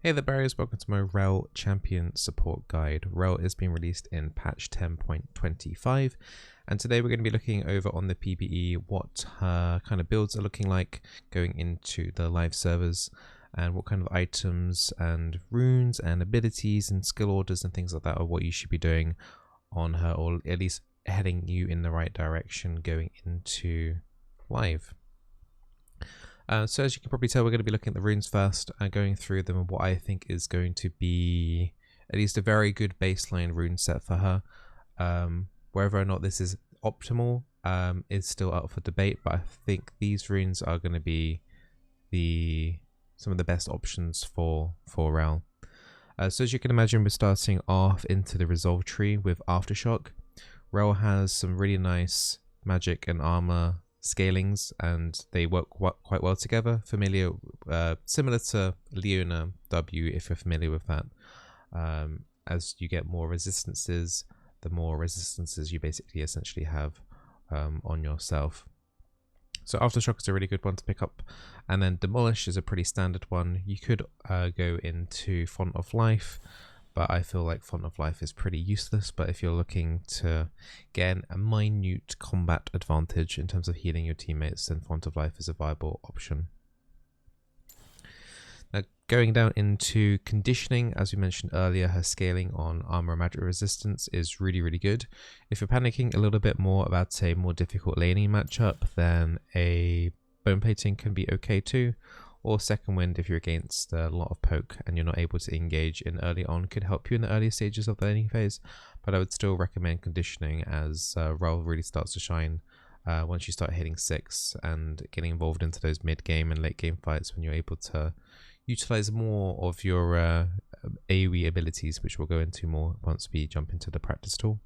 Hey there Barriers, welcome to my Rell Champion Support Guide. Rell is being released in patch 10.25 and today we're going to be looking over on the PBE what her kind of builds are looking like going into the live servers and what kind of items and runes and abilities and skill orders and things like that are what you should be doing on her, or at least heading you in the right direction going into live. So as you can probably tell, we're going to be looking at the runes first and going through them and what I think is going to be at least a very good baseline rune set for her. Whether or not this is optimal is still up for debate, but I think these runes are going to be some of the best options for Rell. So as you can imagine, we're starting off into the resolve tree with Aftershock. Rell has some really nice magic and armor scalings and they work quite well together. Familiar, similar to Leona W, if you're familiar with that. As you get more resistances, the more resistances you basically essentially have on yourself. So Aftershock is a really good one to pick up, and then Demolish is a pretty standard one. You could go into Font of Life, but I feel like Font of Life is pretty useless. But if you're looking to get a minute combat advantage in terms of healing your teammates, then Font of Life is a viable option. Now, going down into conditioning, as we mentioned earlier, her scaling on armor and magic resistance is really good. If you're panicking a little bit more about a more difficult laning matchup, then a bone plating can be okay too. Or Second Wind, if you're against a lot of poke and you're not able to engage in early on, could help you in the early stages of the laning phase. But I would still recommend conditioning, as Rell really starts to shine once you start hitting 6 and getting involved into those mid game and late game fights, when you're able to utilize more of your AoE abilities, which we'll go into more once we jump into the practice tool.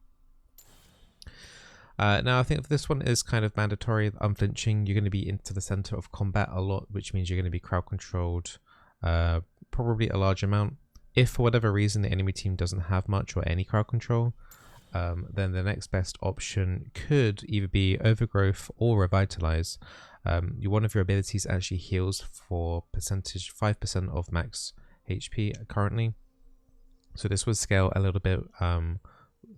Now I think this one is kind of mandatory. Unflinching, you're going to be into the center of combat a lot, which means you're going to be crowd controlled probably a large amount. If for whatever reason the enemy team doesn't have much or any crowd control, then the next best option could either be Overgrowth or Revitalize. One of your abilities actually heals for 5% of max HP currently, so this would scale a little bit.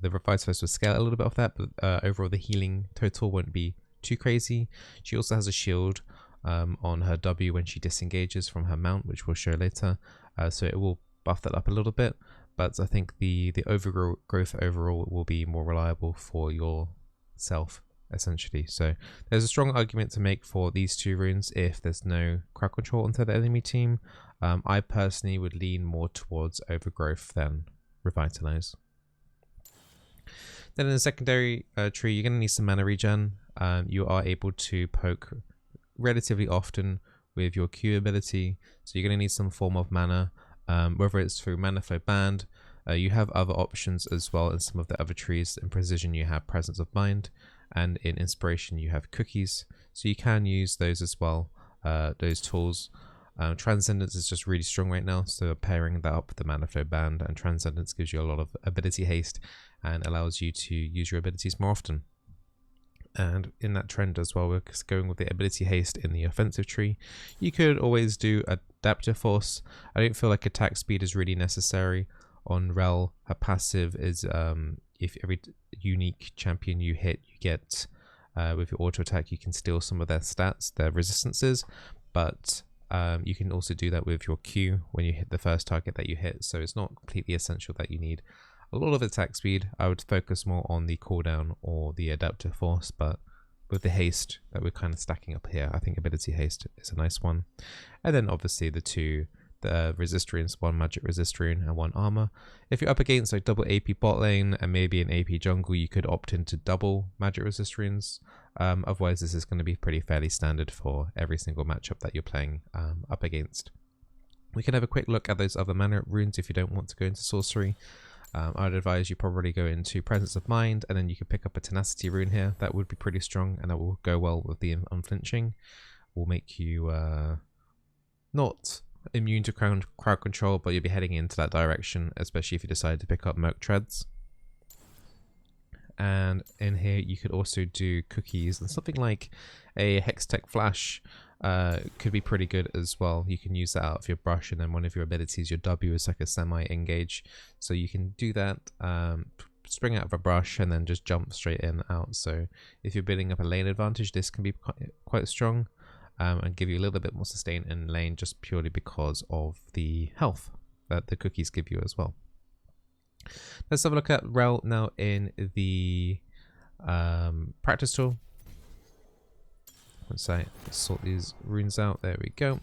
The Revitalize will scale a little bit of that, but overall the healing total won't be too crazy. She also has a shield on her W when she disengages from her mount, which we'll show later, so it will buff that up a little bit, but I think the overgrowth overall will be more reliable for yourself essentially. So there's a strong argument to make for these two runes if there's no crowd control onto the enemy team. I personally would lean more towards Overgrowth than Revitalize. Then in the secondary tree, you're going to need some mana regen. You are able to poke relatively often with your Q ability, so you're going to need some form of mana, whether it's through Mana Flow Band. You have other options as well in some of the other trees. In Precision you have Presence of Mind, and in Inspiration you have Cookies, so you can use those as well, those tools. Transcendence is just really strong right now, so pairing that up with the Mana Flow Band, and Transcendence gives you a lot of ability haste and allows you to use your abilities more often. And in that trend as well, we're going with the ability haste in the offensive tree. You could always do Adaptive Force. I don't feel like attack speed is really necessary on Rell. Her passive is if every unique champion you hit, you get with your auto attack, you can steal some of their stats, their resistances, but you can also do that with your Q when you hit the first target that you hit, so it's not completely essential that you need a lot of attack speed. I would focus more on the cooldown or the adaptive force, but with the haste that we're kind of stacking up here, I think ability haste is a nice one. And then obviously the resist runes, one magic resist rune and one armor. If you're up against like double AP bot lane and maybe an AP jungle, you could opt into double magic resist runes. Otherwise this is going to be fairly standard for every single matchup that you're playing up against. We can have a quick look at those other mana runes if you don't want to go into sorcery. I would advise you probably go into Presence of Mind, and then you can pick up a Tenacity rune here. That would be pretty strong, and that will go well with the Unflinching. Will make you not immune to crowd control, but you'll be heading into that direction, especially if you decide to pick up Merc Treads. And in here you could also do Cookies and something like a Hextech Flash could be pretty good as well. You can use that out of your brush, and then one of your abilities, your W, is like a semi-engage. So you can do that, spring out of a brush, and then just jump straight in and out. So if you're building up a lane advantage, this can be quite strong, and give you a little bit more sustain in lane just purely because of the health that the cookies give you as well. Let's have a look at Rell now in the practice tool. Let's sort these runes out. There we go.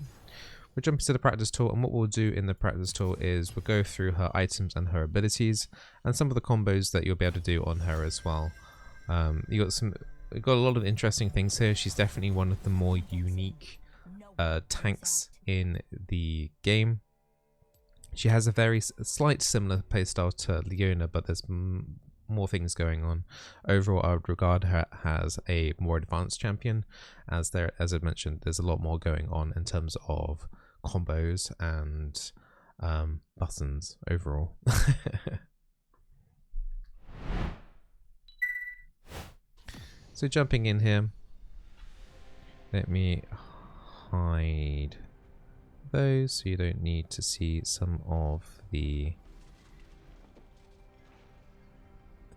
We'll jump into the practice tool, and what we'll do in the practice tool is we'll go through her items and her abilities and some of the combos that you'll be able to do on her as well. You got a lot of interesting things here. She's definitely one of the more unique tanks in the game. She has a very slight similar playstyle to Leona, but there's more things going on. Overall, I would regard her as a more advanced champion, as I mentioned, there's a lot more going on in terms of combos and buttons overall. So jumping in here, let me hide those so you don't need to see some of the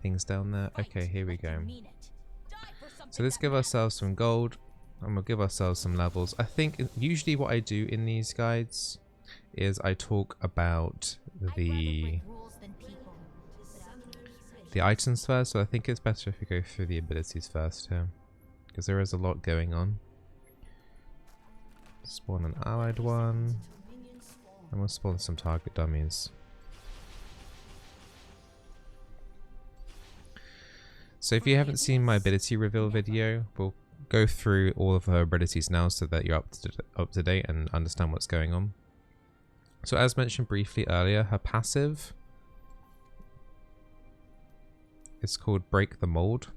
things down there. Okay, here we go. So let's give ourselves some gold, and we'll give ourselves some levels. I think usually what I do in these guides is I talk about the items first, so I think it's better if we go through the abilities first here, because there is a lot going on. Spawn an allied one, and we'll spawn some target dummies. So if you haven't seen my ability reveal video, we'll go through all of her abilities now so that you're up to date and understand what's going on. So as mentioned briefly earlier, her passive is called Break the Mold.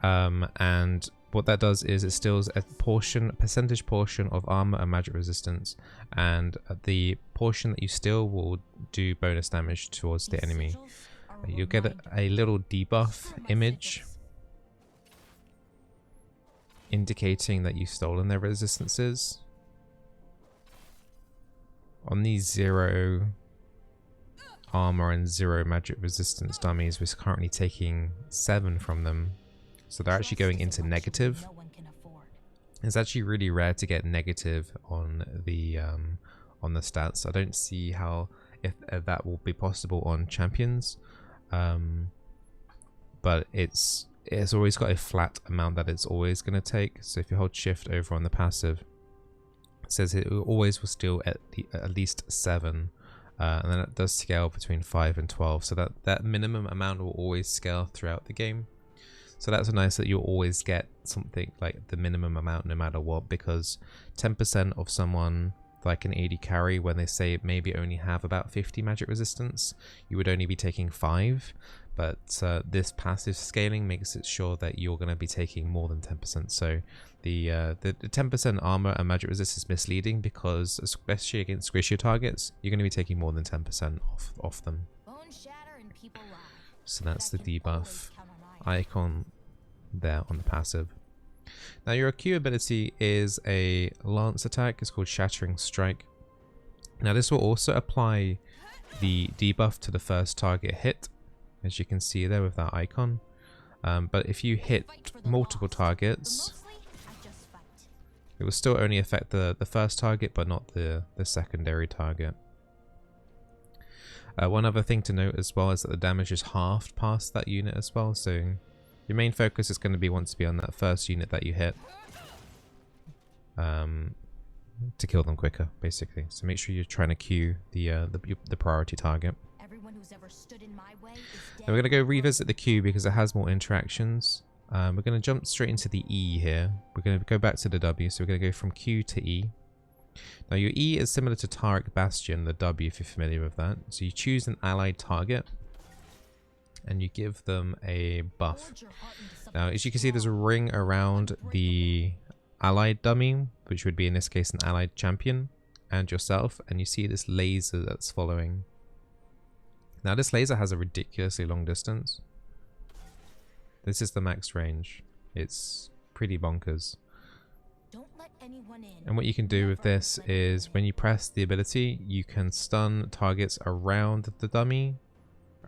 And what that does is it steals a percentage portion of armor and magic resistance, and the portion that you steal will do bonus damage towards the enemy. You'll get a little debuff image indicating that you've stolen their resistances. On these 0 armor and 0 magic resistance dummies, we're currently taking 7 from them. So they're actually going into negative. It's actually really rare to get negative on the stats. I don't see how if that will be possible on champions, but it's always got a flat amount that it's always going to take. So if you hold shift over on the passive, it says it always will steal at least 7, and then it does scale between 5 and 12. So that minimum amount will always scale throughout the game. So that's nice that you'll always get something like the minimum amount no matter what, because 10% of someone like an AD carry, when they say maybe only have about 50 magic resistance, you would only be taking 5. But this passive scaling makes it sure that you're going to be taking more than 10%. So the 10% armor and magic resist is misleading, because especially against squishier targets, you're going to be taking more than 10% off them. So that's the debuff icon there on the passive. Now your Q ability is a lance attack. It's called Shattering Strike. Now this will also apply the debuff to the first target hit, as you can see there with that icon. But if you hit multiple targets, it will still only affect the first target, but not the secondary target. One other thing to note as well is that the damage is halved past that unit as well, so your main focus is going to be on that first unit that you hit, to kill them quicker, basically. So make sure you're trying to queue the priority target. Now we're going to go revisit the Q because it has more interactions. We're going to jump straight into the E here. We're going to go back to the W, so we're going to go from Q to E. Now your E is similar to Taric Bastion, the W, if you're familiar with that. So you choose an allied target and you give them a buff. Now as you can see, there's a ring around the allied dummy, which would be in this case an allied champion, and yourself, and you see this laser that's following. Now this laser has a ridiculously long distance. This is the max range. It's pretty bonkers. Don't let anyone in. And what you can do with this is when you press the ability, you can stun targets around the dummy,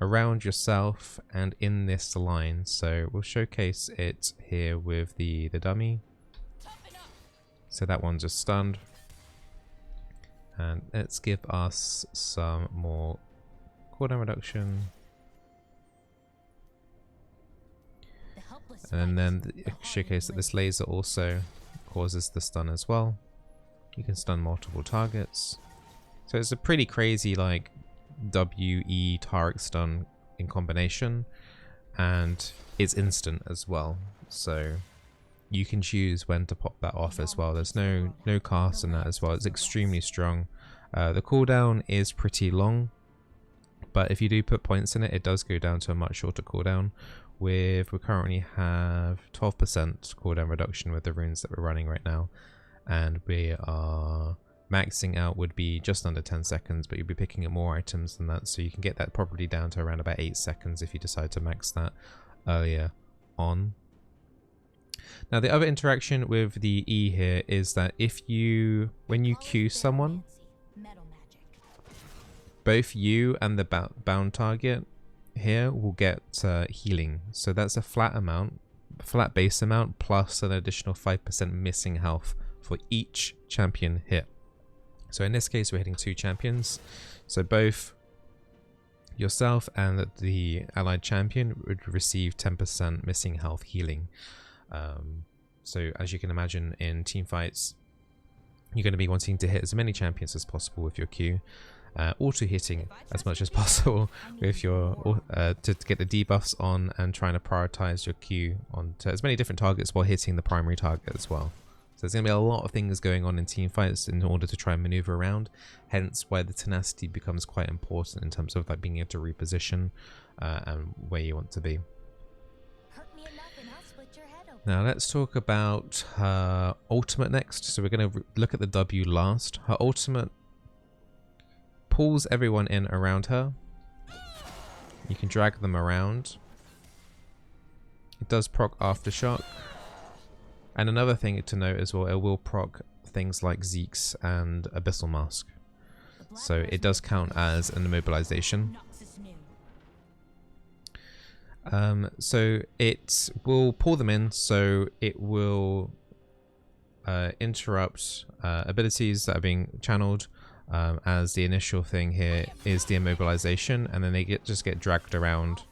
around yourself, and in this line. So we'll showcase it here with the dummy. So that one just stunned. And let's give us some more cooldown reduction. And then showcase that this laser also causes the stun as well. You can stun multiple targets. So it's a pretty crazy like WE Tarek stun in combination, and it's instant as well. So you can choose when to pop that off as well. There's no cast in that as well. It's extremely strong. The cooldown is pretty long, but if you do put points in it, it does go down to a much shorter cooldown. We currently have 12% cooldown reduction with the runes that we're running right now, and we are maxing out would be just under 10 seconds, but you'll be picking up more items than that, so you can get that probably down to around about 8 seconds if you decide to max that earlier on. Now the other interaction with the E here is that when you Q someone, both you and the bound target here will get healing. So that's a flat base amount plus an additional 5% missing health for each champion hit. So in this case we're hitting 2 champions, so both yourself and the allied champion would receive 10% missing health healing. So as you can imagine, in team fights you're going to be wanting to hit as many champions as possible with your Q. Auto hitting as much as possible with your to get the debuffs on, and trying to prioritize your Q onto as many different targets while hitting the primary target as well. So there's going to be a lot of things going on in team fights in order to try and maneuver around, hence why the tenacity becomes quite important in terms of like being able to reposition and where you want to be. Now let's talk about her ultimate next. So we're going to look at the W last. Her ultimate pulls everyone in around her. You can drag them around. It does proc Aftershock. And another thing to note as well, it will proc things like Zeke's and Abyssal Mask. So it does count as an immobilization. So it will pull them in, so it will interrupt abilities that are being channeled. As the initial thing here is the immobilization, and then they just get dragged around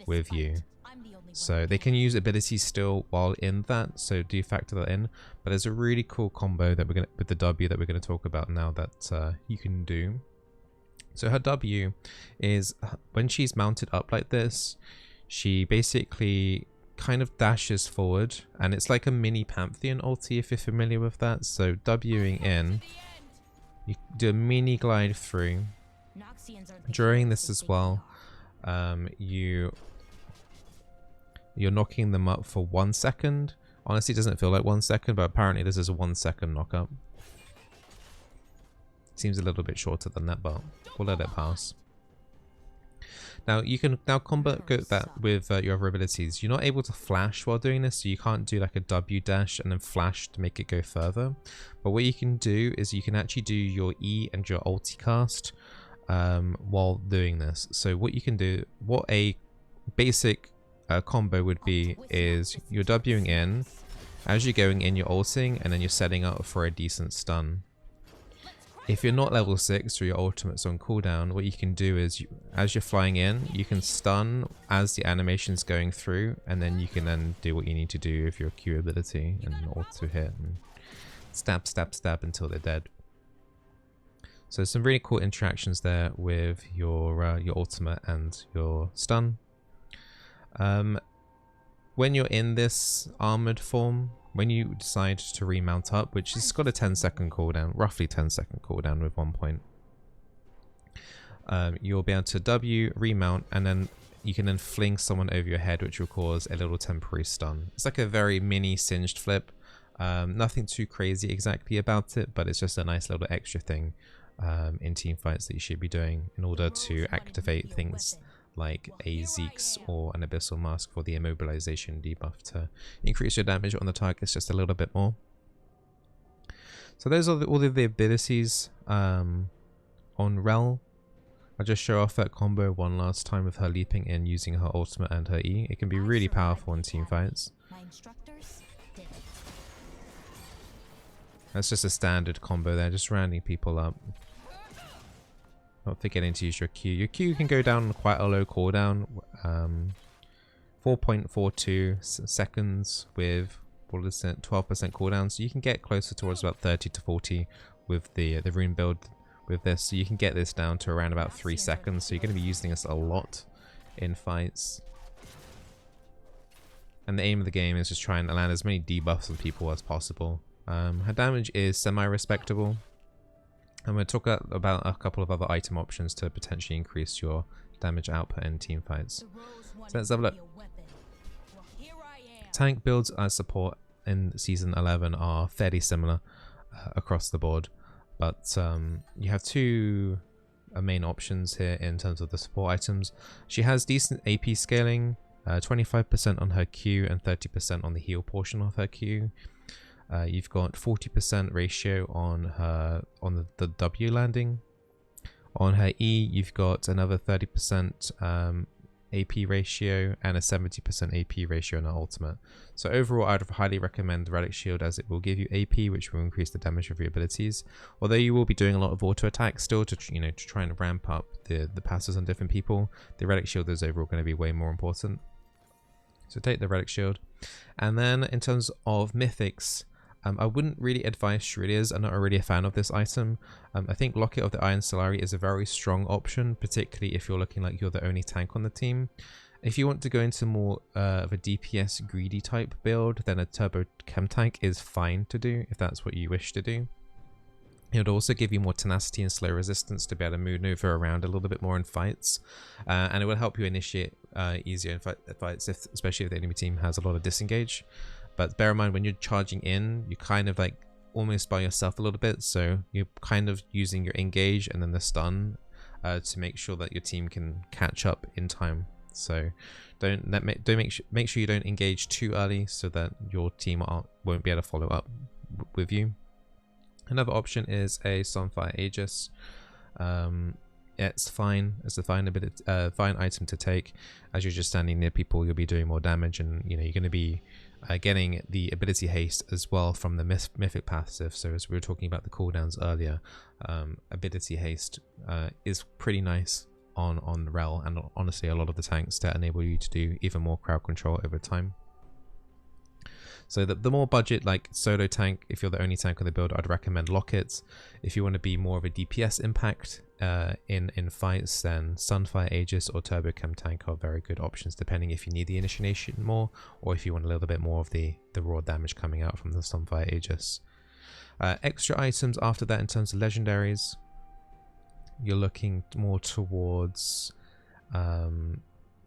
with you. So they can use abilities still while in that, so do factor that in. But there's a really cool combo that with the W that we're going to talk about now that you can do. So her W is when she's mounted up like this, she basically kind of dashes forward, and it's like a mini Pantheon ulti if you're familiar with that. So Wing in. You do a mini glide through. During this as well, you're knocking them up for 1 second. Honestly, it doesn't feel like 1 second, but apparently this is a 1 second knockup. Seems a little bit shorter than that, but we'll let it pass. Now you can combo that with your other abilities. You're not able to flash while doing this, so you can't do like a W dash and then flash to make it go further. But what you can do is you can actually do your E and your ulti cast while doing this. So what you can do, what a basic combo would be, is you're Wing in, as you're going in you're ulting, and then you're setting up for a decent stun. If you're not level 6 or your ultimate's on cooldown, what you can do is, as you're flying in, you can stun as the animation's going through, and then you can then do what you need to do with your Q ability and auto hit and stab, stab, stab until they're dead. So some really cool interactions there with your ultimate and your stun. When you're in this armored form, when you decide to remount up, which has got a 10-second cooldown, roughly 10-second cooldown with 1 point, you'll be able to W, remount, and then you can then fling someone over your head, which will cause a little temporary stun. It's like a very mini singed flip. Nothing too crazy exactly about it, but it's just a nice little extra thing in team fights that you should be doing in order to activate things like a Zeke's or an Abyssal Mask for the immobilization debuff to increase your damage on the targets just a little bit more. So those are all of the abilities on Rell. I'll just show off that combo one last time with her leaping in using her ultimate and her E. It can be really powerful in team fights. My instructors did it. That's just a standard combo there, just rounding people up. Not forgetting to use your Q. Your Q can go down quite a low cooldown. 4.42 seconds with, what is it, 12% cooldown. So you can get closer towards about 30 to 40 with the rune build with this. So you can get this down to around about 3 seconds. So you're going to be using this a lot in fights. And the aim of the game is just try and land as many debuffs on people as possible. Her damage is semi-respectable. I'm going to talk about a couple of other item options to potentially increase your damage output in team fights. So let's have a look. Tank builds as support in Season 11 are fairly similar across the board. But you have two main options here in terms of the support items. She has decent AP scaling, 25% on her Q and 30% on the heal portion of her Q. You've got 40% ratio on the W landing. On her E, you've got another 30% AP ratio and a 70% AP ratio on her ultimate. So overall, I'd highly recommend the Relic Shield, as it will give you AP, which will increase the damage of your abilities. Although you will be doing a lot of auto attacks still to try and ramp up the passes on different people, the Relic Shield is overall going to be way more important. So take the Relic Shield. And then in terms of mythics, I wouldn't really advise Shrillias. I'm not really a fan of this item. I think Locket of the Iron Solari is a very strong option, particularly if you're looking like you're the only tank on the team. If you want to go into more of a DPS greedy type build, then a Turbo Chem Tank is fine to do if that's what you wish to do. It would also give you more tenacity and slow resistance to be able to maneuver around a little bit more in fights, and it will help you initiate easier in fights, especially if the enemy team has a lot of disengage. But bear in mind, when you're charging in, you're kind of like almost by yourself a little bit, so you're kind of using your engage and then the stun to make sure that your team can catch up in time. So make sure you don't engage too early so that your team won't be able to follow up with you. Another option is a Sunfire Aegis. It's fine. It's a fine item to take. As you're just standing near people, you'll be doing more damage, and you're going to be getting the ability haste as well from the mythic passive. So as we were talking about the cooldowns earlier, ability haste is pretty nice on Rell, and honestly a lot of the tanks that enable you to do even more crowd control over time. So the more budget, like solo tank, if you're the only tank on the build, I'd recommend Lockets. If you want to be more of a DPS impact in fights, then Sunfire Aegis or Turbo Chem Tank are very good options, depending if you need the initiation more or if you want a little bit more of the raw damage coming out from the Sunfire Aegis. Extra items after that in terms of legendaries, you're looking more towards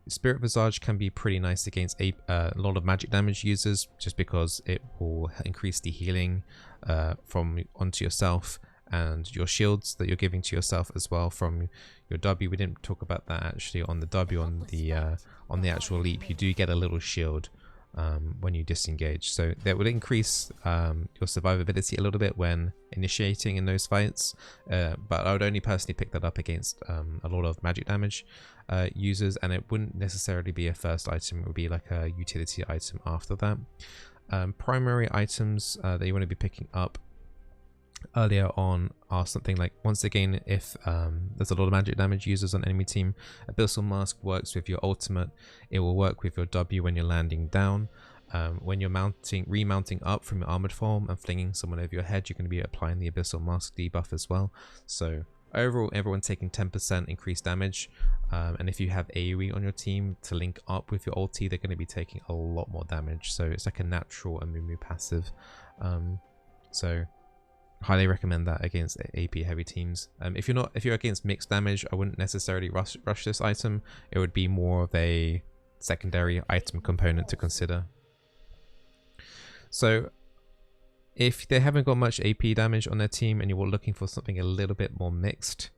Spirit Visage can be pretty nice against a lot of magic damage users, just because it will increase the healing onto yourself and your shields that you're giving to yourself as well from your W. We didn't talk about that actually on the W. On the actual leap, you do get a little shield when you disengage, so that would increase your survivability a little bit when initiating in those fights, but I would only personally pick that up against a lot of magic damage users, and it wouldn't necessarily be a first item. It would be like a utility item after that. Primary items that you want to be picking up earlier on are something like, once again, if there's a lot of magic damage users on enemy team, Abyssal Mask works with your ultimate. It will work with your W when you're landing down. When you're remounting up from your armored form and flinging someone over your head, you're going to be applying the Abyssal Mask debuff as well. So overall, everyone's taking 10% increased damage, and if you have AoE on your team to link up with your ulti, they're going to be taking a lot more damage. So it's like a natural Amumu passive. So highly recommend that against AP heavy teams. If you're against mixed damage, I wouldn't necessarily rush this item. It would be more of a secondary item component to consider. So if they haven't got much AP damage on their team and you're looking for something a little bit more mixed,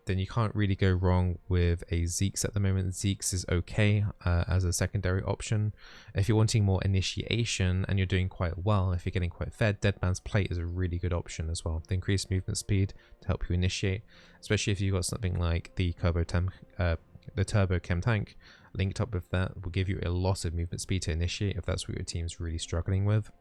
then you can't really go wrong with a Zeke's at the moment. Zeke's is okay as a secondary option. If you're wanting more initiation and you're doing quite well, if you're getting quite fed, Dead Man's Plate is a really good option as well. The increased movement speed to help you initiate, especially if you've got something like the Turbo Chem Tank linked up with that, will give you a lot of movement speed to initiate if that's what your team's really struggling with.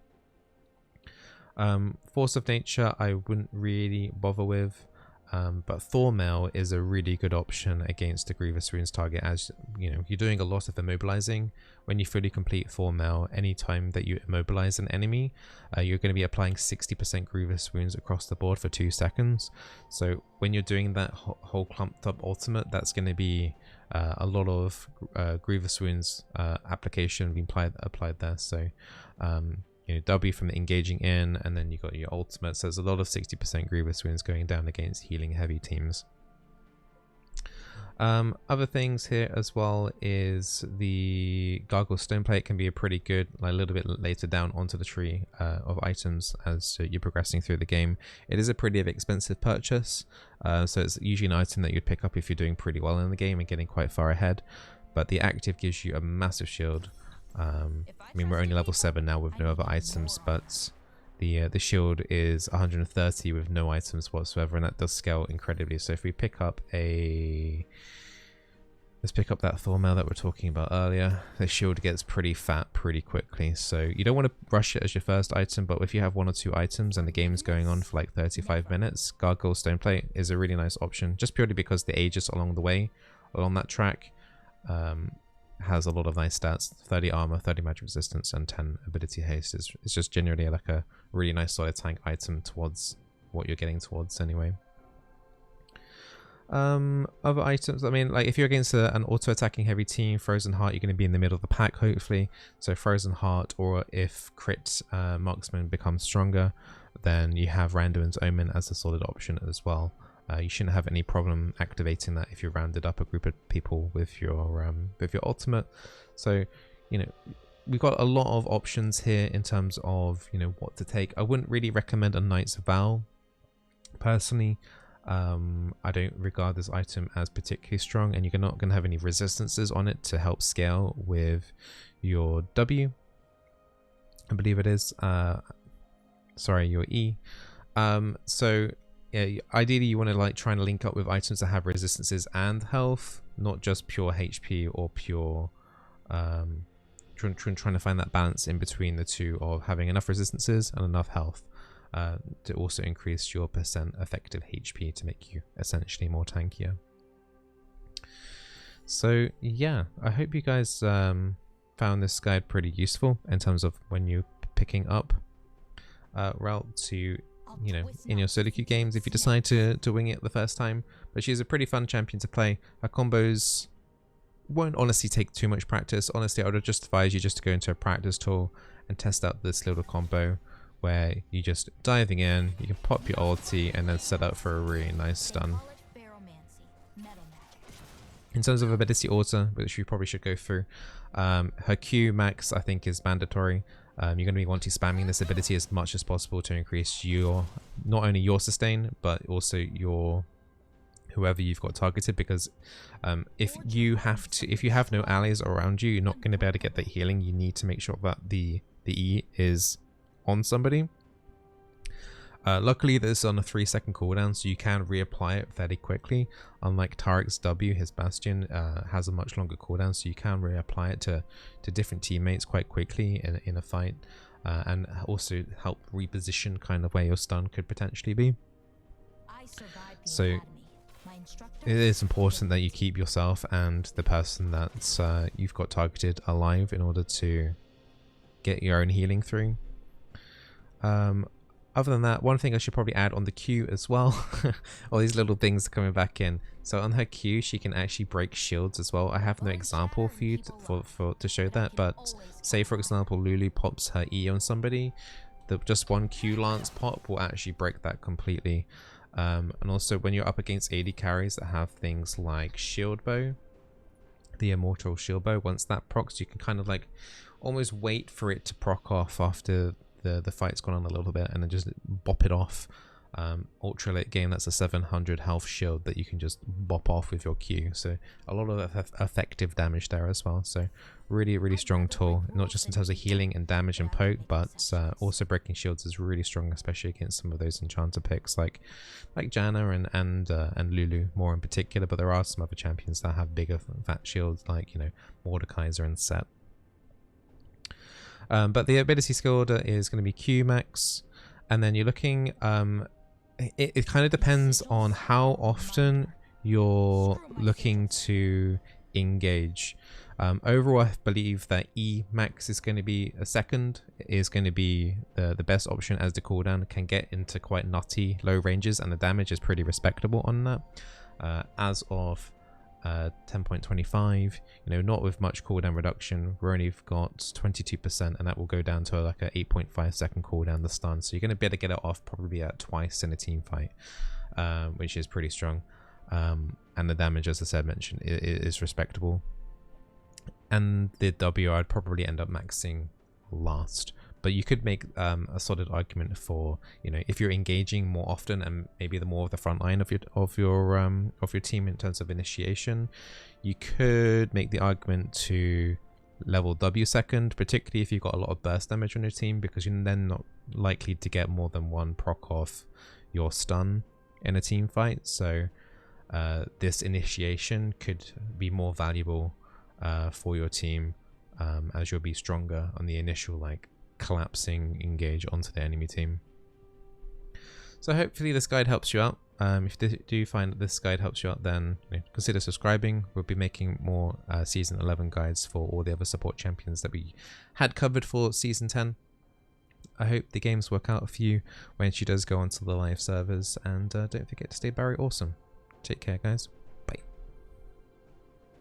Force of Nature I wouldn't really bother with. But Thormail is a really good option against the Grievous Runes target, as you know you're doing a lot of immobilizing. When you fully complete Thormail, anytime that you immobilize an enemy, you're going to be applying 60% Grievous Wounds across the board for 2 seconds. So when you're doing that whole clumped up ultimate, that's going to be a lot of Grievous Wounds application being applied there. So you know, W from engaging in, and then you got your ultimate. So there's a lot of 60% Grievous Wounds going down against healing heavy teams. Other things here as well is the Gargle Stoneplate can be a pretty good, like a little bit later down onto the tree of items as you're progressing through the game. It is a pretty expensive purchase, so it's usually an item that you'd pick up if you're doing pretty well in the game and getting quite far ahead. But the active gives you a massive shield. I mean, we're only level 7 now with no other items, but the shield is 130 with no items whatsoever, and that does scale incredibly. So if we pick up let's pick up that Thormail that we're talking about earlier, the shield gets pretty fat pretty quickly. So you don't want to rush it as your first item, but if you have 1 or 2 items and the game's going on for like 35 minutes, Gargoyle Stoneplate is a really nice option, just purely because the Aegis along the way, along that track, has a lot of nice stats. 30 armor, 30 magic resistance, and 10 ability haste. It's just generally like a really nice solid tank item towards what you're getting towards anyway. Other items, I mean, like if you're against an auto-attacking heavy team, Frozen Heart, you're going to be in the middle of the pack hopefully. So Frozen Heart, or if crit marksman becomes stronger, then you have Randuin's Omen as a solid option as well. You shouldn't have any problem activating that if you rounded up a group of people with your ultimate. So, you know, we've got a lot of options here in terms of, you know, what to take. I wouldn't really recommend a Knight's Vow personally. I don't regard this item as particularly strong, and you're not going to have any resistances on it to help scale with your W, I believe it is. Sorry, your E. So yeah, ideally you want to like try and link up with items that have resistances and health, not just pure HP or pure trying to find that balance in between the two of having enough resistances and enough health to also increase your percent effective HP to make you essentially more tankier. So yeah, I hope you guys found this guide pretty useful in terms of when you're picking up Rell to, you know, in your solo queue games if you decide to wing it the first time. But she's a pretty fun champion to play. Her combos won't honestly take too much practice. Honestly, I would just advise you just to go into a practice tool and test out this little combo where you just diving in, you can pop your ulti and then set up for a really nice stun. In terms of ability order, which we probably should go through, her Q max I think is mandatory. You're going to be wanting spamming this ability as much as possible to increase your, not only your sustain, but also your whoever you've got targeted, because if you have no allies around you, you're not going to be able to get that healing. You need to make sure that the E is on somebody. Luckily this is on a 3-second cooldown, so you can reapply it fairly quickly, unlike Tarek's W. His Bastion has a much longer cooldown, so you can reapply it to different teammates quite quickly in a fight, and also help reposition kind of where your stun could potentially be. So it is important that you keep yourself and the person that you've got targeted alive in order to get your own healing through. Other than that, one thing I should probably add on the Q as well, all these little things coming back in. So on her Q, she can actually break shields as well. I have no example for you to show that, but say for example Lulu pops her E on somebody, just one Q lance pop will actually break that completely. And also when you're up against AD carries that have things like shield bow, the immortal shield bow, once that procs, you can kind of like almost wait for it to proc off after the fight's gone on a little bit and then just bop it off. ultra late game, that's a 700 health shield that you can just bop off with your Q. So a lot of effective damage there as well. So really strong tool, not just in terms of healing and damage and poke, but also breaking shields is really strong, especially against some of those enchanter picks like Janna and Lulu more in particular. But there are some other champions that have bigger fat shields, like, you know, Mordekaiser and Set. But the ability skill order is going to be Q max, and then you're looking. It kind of depends on how often you're looking to engage. Overall, I believe that E max is going to be a second, is going to be the best option, as the cooldown can get into quite nutty low ranges and the damage is pretty respectable on that. As of 10.25, you know, not with much cooldown reduction, we're only got 22%, and that will go down to like a 8.5 second cooldown the stun, so you're going to be able to get it off probably at twice in a team fight, which is pretty strong. And the damage, as I said, mentioned, is respectable. And the W, I'd probably end up maxing last, but you could make a solid argument for, you know, if you're engaging more often and maybe the more of the front line of your team in terms of initiation, you could make the argument to level W second, particularly if you've got a lot of burst damage on your team, because you're then not likely to get more than one proc off your stun in a team fight. So this initiation could be more valuable for your team, as you'll be stronger on the initial like collapsing engage onto the enemy team. So hopefully this guide helps you out. If you do find that this guide helps you out, then, you know, consider subscribing. We'll be making more season 11 guides for all the other support champions that we had covered for season 10. I hope the games work out for you when she does go onto the live servers, and don't forget to stay Barry awesome. Take care, guys.